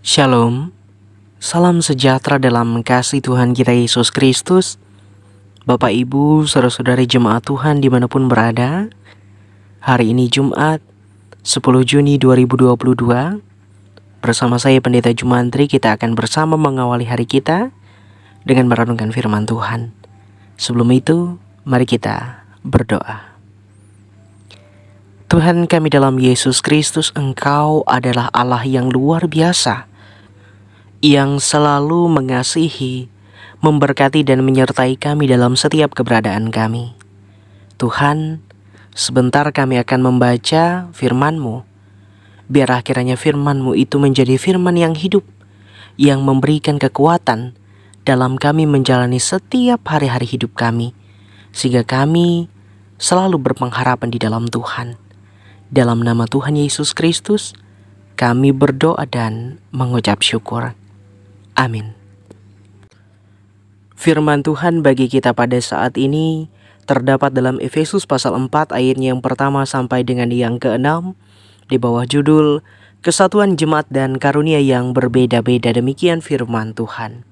Shalom, salam sejahtera dalam kasih Tuhan kita Yesus Kristus. Bapak Ibu, saudara-saudari jemaat Tuhan dimanapun berada. Hari ini Jumat 10 Juni 2022. Bersama saya Pendeta Jumantri, kita akan bersama mengawali hari kita dengan merenungkan firman Tuhan. Sebelum itu, mari kita berdoa. Tuhan kami dalam Yesus Kristus, Engkau adalah Allah yang luar biasa, yang selalu mengasihi, memberkati dan menyertai kami dalam setiap keberadaan kami. Tuhan, sebentar kami akan membaca firman-Mu. Biarlah kiranya firman-Mu itu menjadi firman yang hidup, yang memberikan kekuatan dalam kami menjalani setiap hari-hari hidup kami, sehingga kami selalu berpengharapan di dalam Tuhan. Dalam nama Tuhan Yesus Kristus, kami berdoa dan mengucap syukur. Amin. Firman Tuhan bagi kita pada saat ini terdapat dalam Efesus pasal 4 ayatnya yang pertama sampai dengan yang ke-6 di bawah judul Kesatuan Jemaat dan Karunia yang Berbeda-beda. Demikian firman Tuhan.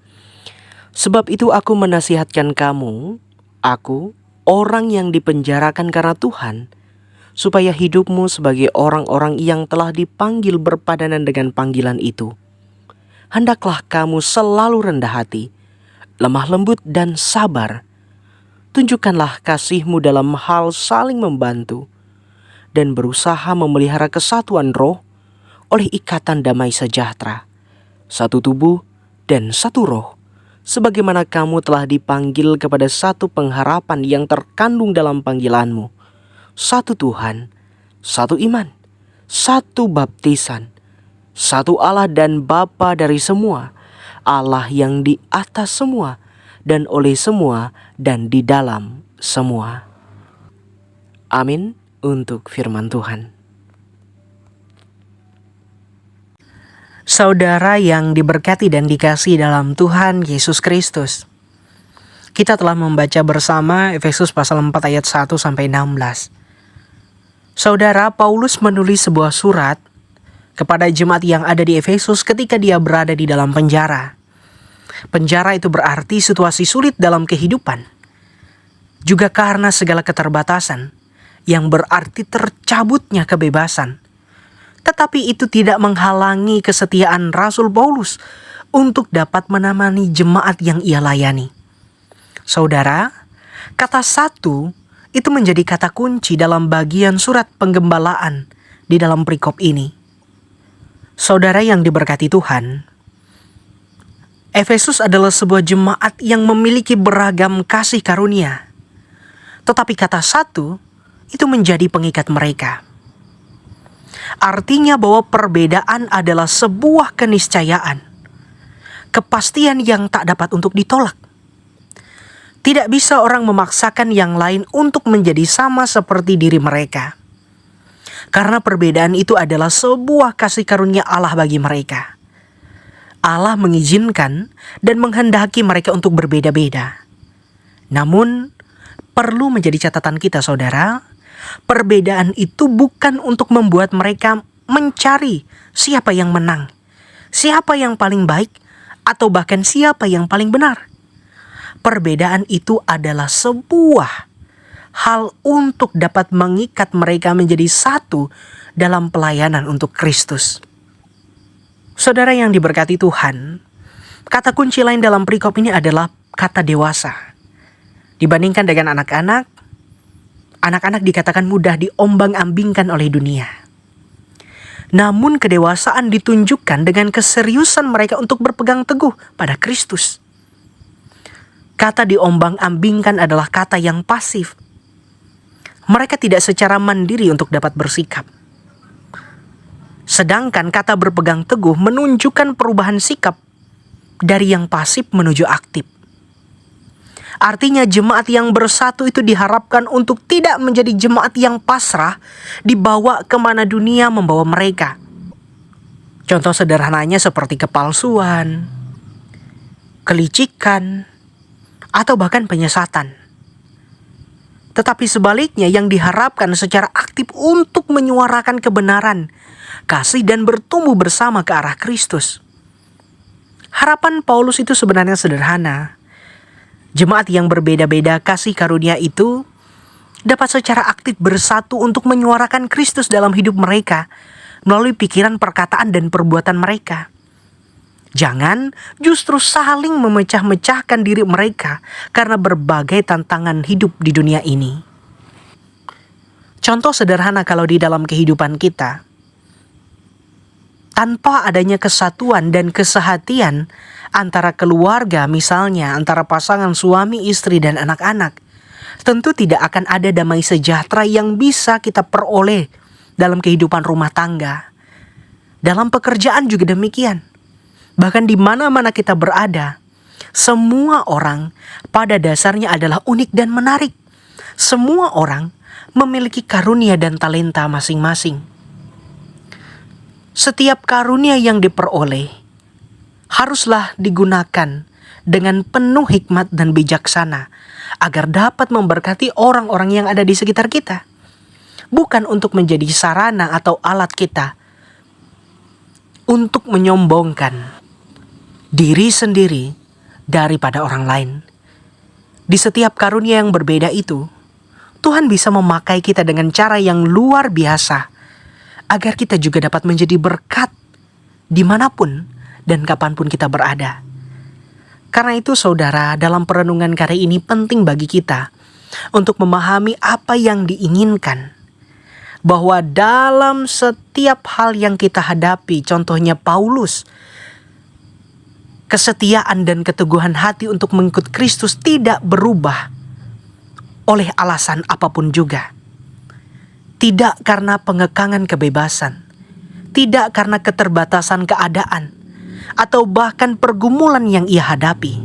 Sebab itu aku menasihatkan kamu, aku, orang yang dipenjarakan karena Tuhan, supaya hidupmu sebagai orang-orang yang telah dipanggil berpadanan dengan panggilan itu. Hendaklah kamu selalu rendah hati, lemah lembut dan sabar. Tunjukkanlah kasihmu dalam hal saling membantu, dan berusaha memelihara kesatuan roh oleh ikatan damai sejahtera. Satu tubuh dan satu roh, sebagaimana kamu telah dipanggil kepada satu pengharapan yang terkandung dalam panggilanmu. Satu Tuhan, satu iman, satu baptisan, satu Allah dan Bapa dari semua, Allah yang di atas semua, dan oleh semua, dan di dalam semua. Amin untuk firman Tuhan. Saudara yang diberkati dan dikasihi dalam Tuhan Yesus Kristus, kita telah membaca bersama Efesus pasal 4 ayat 1 sampai 16. Saudara, Paulus menulis sebuah surat kepada jemaat yang ada di Efesus ketika dia berada di dalam penjara. Penjara itu berarti situasi sulit dalam kehidupan, juga karena segala keterbatasan, yang berarti tercabutnya kebebasan. Tetapi itu tidak menghalangi kesetiaan Rasul Paulus untuk dapat menemani jemaat yang ia layani. Saudara, kata satu itu menjadi kata kunci dalam bagian surat penggembalaan di dalam perikop ini. Saudara yang diberkati Tuhan, Efesus adalah sebuah jemaat yang memiliki beragam kasih karunia. Tetapi kata satu itu menjadi pengikat mereka. Artinya bahwa perbedaan adalah sebuah keniscayaan, kepastian yang tak dapat untuk ditolak. Tidak bisa orang memaksakan yang lain untuk menjadi sama seperti diri mereka. Karena perbedaan itu adalah sebuah kasih karunia Allah bagi mereka. Allah mengizinkan dan menghendaki mereka untuk berbeda-beda. Namun, perlu menjadi catatan kita, saudara, perbedaan itu bukan untuk membuat mereka mencari siapa yang menang, siapa yang paling baik, atau bahkan siapa yang paling benar. Perbedaan itu adalah sebuah hal untuk dapat mengikat mereka menjadi satu dalam pelayanan untuk Kristus. Saudara yang diberkati Tuhan, kata kunci lain dalam perikop ini adalah kata dewasa. Dibandingkan dengan anak-anak, anak-anak dikatakan mudah diombang-ambingkan oleh dunia. Namun kedewasaan ditunjukkan dengan keseriusan mereka untuk berpegang teguh pada Kristus. Kata diombang-ambingkan adalah kata yang pasif. Mereka tidak secara mandiri untuk dapat bersikap. Sedangkan kata berpegang teguh menunjukkan perubahan sikap dari yang pasif menuju aktif. Artinya jemaat yang bersatu itu diharapkan untuk tidak menjadi jemaat yang pasrah dibawa kemana dunia membawa mereka. Contoh sederhananya seperti kepalsuan, kelicikan, atau bahkan penyesatan. Tetapi sebaliknya yang diharapkan secara aktif untuk menyuarakan kebenaran, kasih dan bertumbuh bersama ke arah Kristus. Harapan Paulus itu sebenarnya sederhana. Jemaat yang berbeda-beda kasih karunia itu dapat secara aktif bersatu untuk menyuarakan Kristus dalam hidup mereka melalui pikiran, perkataan, dan perbuatan mereka. Jangan justru saling memecah-mecahkan diri mereka karena berbagai tantangan hidup di dunia ini. Contoh sederhana kalau di dalam kehidupan kita, tanpa adanya kesatuan dan kesehatian antara keluarga, misalnya antara pasangan suami, istri, dan anak-anak, tentu tidak akan ada damai sejahtera yang bisa kita peroleh dalam kehidupan rumah tangga. Dalam pekerjaan juga demikian. Bahkan di mana-mana kita berada, semua orang pada dasarnya adalah unik dan menarik. Semua orang memiliki karunia dan talenta masing-masing. Setiap karunia yang diperoleh haruslah digunakan dengan penuh hikmat dan bijaksana agar dapat memberkati orang-orang yang ada di sekitar kita. Bukan untuk menjadi sarana atau alat kita untuk menyombongkan diri sendiri daripada orang lain. Di setiap karunia yang berbeda itu, Tuhan bisa memakai kita dengan cara yang luar biasa agar kita juga dapat menjadi berkat dimanapun dan kapanpun kita berada. Karena itu saudara, dalam perenungan kali ini penting bagi kita untuk memahami apa yang diinginkan. Bahwa dalam setiap hal yang kita hadapi, contohnya Paulus, kesetiaan dan keteguhan hati untuk mengikut Kristus tidak berubah oleh alasan apapun juga. Tidak karena pengekangan kebebasan, tidak karena keterbatasan keadaan, atau bahkan pergumulan yang ia hadapi.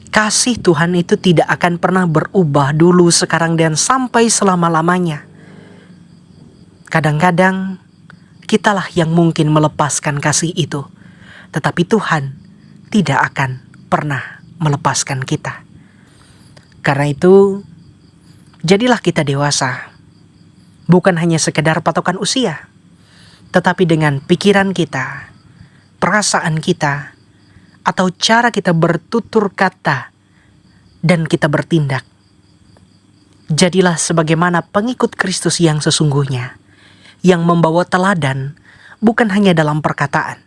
Kasih Tuhan itu tidak akan pernah berubah dulu, sekarang, dan sampai selama-lamanya. Kadang-kadang kitalah yang mungkin melepaskan kasih itu, tetapi Tuhan tidak akan pernah melepaskan kita. Karena itu, jadilah kita dewasa, bukan hanya sekedar patokan usia, tetapi dengan pikiran kita, perasaan kita, atau cara kita bertutur kata dan kita bertindak. Jadilah sebagaimana pengikut Kristus yang sesungguhnya, yang membawa teladan bukan hanya dalam perkataan,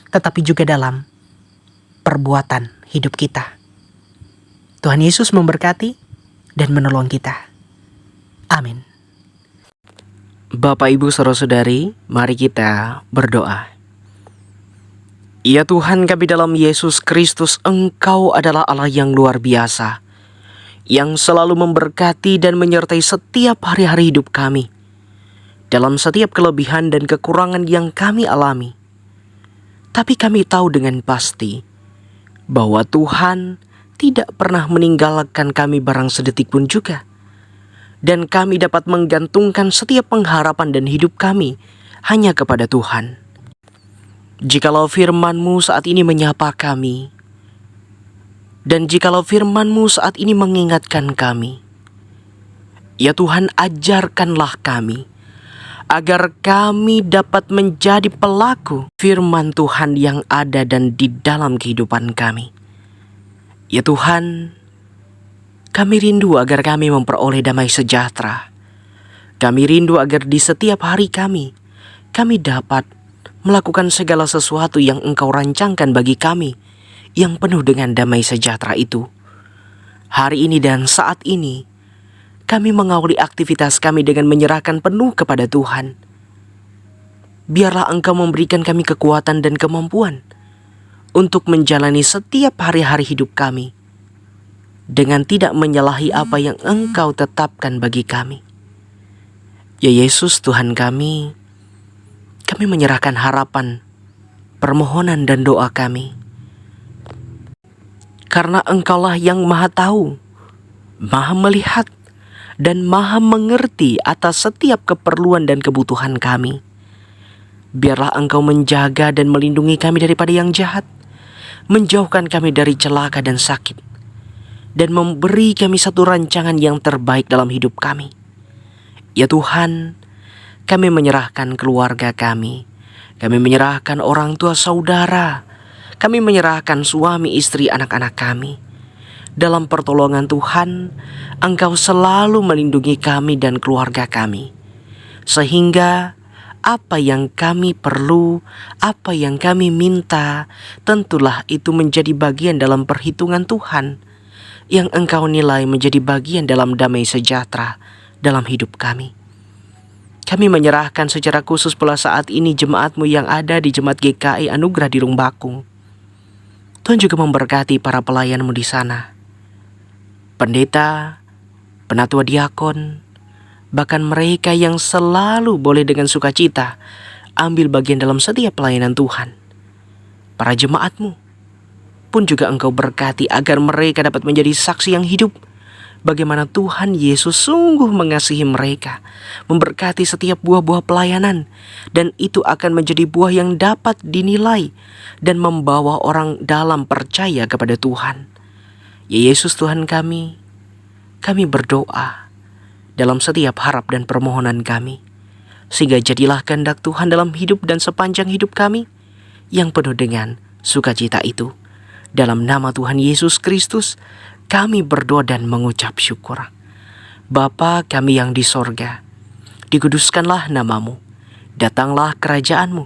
tetapi juga dalam perbuatan hidup kita. Tuhan Yesus memberkati dan menolong kita. Amin. Bapak, Ibu, saudara-saudari, mari kita berdoa. Ya Tuhan kami dalam Yesus Kristus, Engkau adalah Allah yang luar biasa, yang selalu memberkati dan menyertai setiap hari-hari hidup kami, dalam setiap kelebihan dan kekurangan yang kami alami. Tapi kami tahu dengan pasti bahwa Tuhan tidak pernah meninggalkan kami barang sedetik pun juga. Dan kami dapat menggantungkan setiap pengharapan dan hidup kami hanya kepada Tuhan. Jikalau firman-Mu saat ini menyapa kami, dan jikalau firman-Mu saat ini mengingatkan kami, ya Tuhan, ajarkanlah kami agar kami dapat menjadi pelaku firman Tuhan yang ada dan di dalam kehidupan kami. Ya Tuhan, kami rindu agar kami memperoleh damai sejahtera. Kami rindu agar di setiap hari kami dapat melakukan segala sesuatu yang Engkau rancangkan bagi kami, yang penuh dengan damai sejahtera itu. Hari ini dan saat ini, kami mengawali aktivitas kami dengan menyerahkan penuh kepada Tuhan. Biarlah Engkau memberikan kami kekuatan dan kemampuan untuk menjalani setiap hari-hari hidup kami, dengan tidak menyalahi apa yang Engkau tetapkan bagi kami. Ya Yesus Tuhan kami menyerahkan harapan, permohonan dan doa kami. Karena Engkaulah yang Maha Tahu, Maha Melihat, dan Maha Mengerti atas setiap keperluan dan kebutuhan kami. Biarlah Engkau menjaga dan melindungi kami daripada yang jahat, menjauhkan kami dari celaka dan sakit, dan memberi kami satu rancangan yang terbaik dalam hidup kami. Ya Tuhan, kami menyerahkan keluarga kami menyerahkan orang tua saudara, Kami menyerahkan suami, istri, anak-anak kami. Dalam pertolongan Tuhan, Engkau selalu melindungi kami dan keluarga kami. Sehingga apa yang kami perlu, apa yang kami minta, tentulah itu menjadi bagian dalam perhitungan Tuhan, yang Engkau nilai menjadi bagian dalam damai sejahtera dalam hidup kami. Kami menyerahkan secara khusus pula saat ini jemaat-Mu yang ada di Jemaat GKI Anugerah di Rumbakung. Tuhan juga memberkati para pelayan-Mu di sana. Pendeta, penatua diakon, bahkan mereka yang selalu boleh dengan sukacita ambil bagian dalam setiap pelayanan Tuhan. Para jemaat-Mu pun juga Engkau berkati agar mereka dapat menjadi saksi yang hidup bagaimana Tuhan Yesus sungguh mengasihi mereka, memberkati setiap buah-buah pelayanan, dan itu akan menjadi buah yang dapat dinilai dan membawa orang dalam percaya kepada Tuhan. Ya Yesus Tuhan kami berdoa dalam setiap harap dan permohonan kami, sehingga jadilah kehendak Tuhan dalam hidup dan sepanjang hidup kami yang penuh dengan sukacita itu. Dalam nama Tuhan Yesus Kristus, kami berdoa dan mengucap syukur. Bapa kami yang di sorga, dikuduskanlah nama-Mu, datanglah kerajaan-Mu,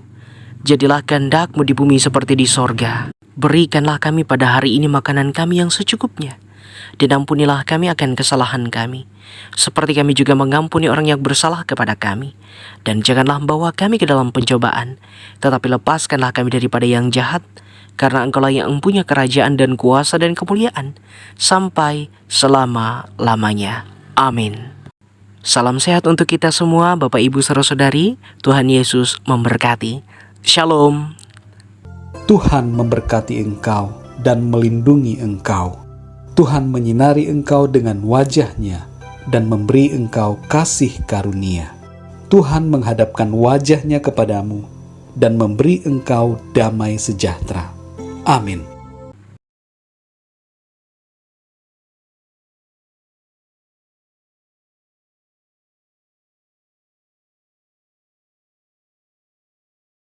jadilah kehendak-Mu di bumi seperti di sorga. Berikanlah kami pada hari ini makanan kami yang secukupnya, dan ampunilah kami akan kesalahan kami, seperti kami juga mengampuni orang yang bersalah kepada kami. Dan janganlah membawa kami ke dalam pencobaan, tetapi lepaskanlah kami daripada yang jahat, karena Engkaulah yang mempunyai kerajaan dan kuasa dan kemuliaan sampai selama-lamanya. Amin. Salam sehat untuk kita semua, Bapak, Ibu, saudara-saudari. Tuhan Yesus memberkati. Shalom. Tuhan memberkati engkau dan melindungi engkau. Tuhan menyinari engkau dengan wajah-Nya dan memberi engkau kasih karunia. Tuhan menghadapkan wajah-Nya kepadamu dan memberi engkau damai sejahtera. Amin.